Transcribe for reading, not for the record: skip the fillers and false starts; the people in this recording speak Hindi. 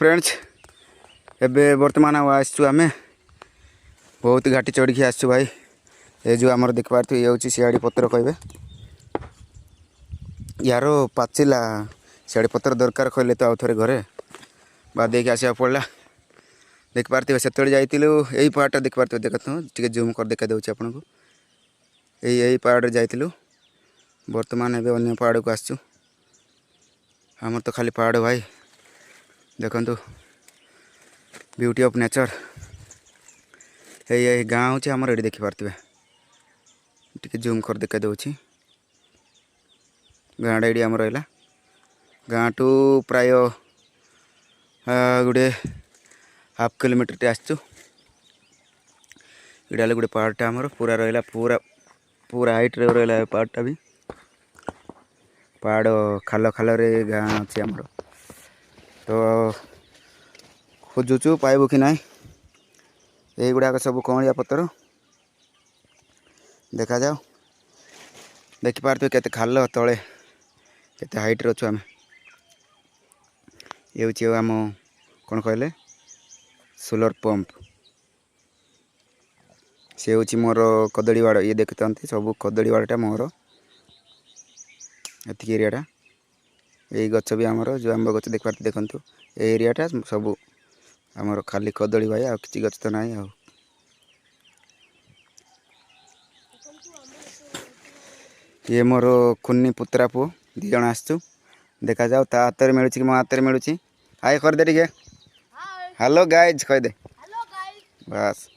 फ्रेंड्स एबे वर्तमान आसचु आम बहुत घाटी चढ़ी आसचु भाई। ये जो आमर देख पार्थ ये हूँ सियाड़ी पत्र कहे यार पाचिला सियाड़ी पत्र दरकार कहले तो आउ थे घरे बाद देख आसा पड़ा देख पार्थे से यही पहाड़ देख पार्थ देखते जूम कर देखा दूसरी आपन को यही पहाड़ जाइलु बर्तमान एवं अन्य पहाड़ को आसचु आमर तो खाली पहाड़ भाई देखु ब्यूटी ऑफ नेचर यही गाँ हूँ आमर ये देखिपे टी जूम कर देखा दूसरी गाँटा ये आम रहा गाँ टू प्राय गोटे हाफ किलोमीटर टे आसचु इड़ा गोटे पहाड़टा आमर पूरा रहा पूरा पूरा हाइट रे रहा पहाड़टा भी पहाड़ खाल खाल रे गाँ अच्छे आमर तो खोजुचु पाइबु कि ना यही गुड़ाक सब कौड़िया पतर देखा जाओ देखिपारे केते खाल तले केते हाइट रे अच्छु आम ये हूँ आम कौन कहले सोलर पंप से हूँ मोर कदली बाड़ ये देखते सब कदली बाड़टा मोर एतिक एरियाटा यही गच भी आमर जो आंब गच देख पारे देखु ये एरियाटा सब आमर खाली कदली भाई आ कि गच तो ना आ ये मोर कुन्नी पुत्रा पु दी जन आसचु देखा जाओ ता हाथ में मिलूँ कि मो हाथ में मिलूँ हाय कर दे टे हेलो गाइज कह दे बस।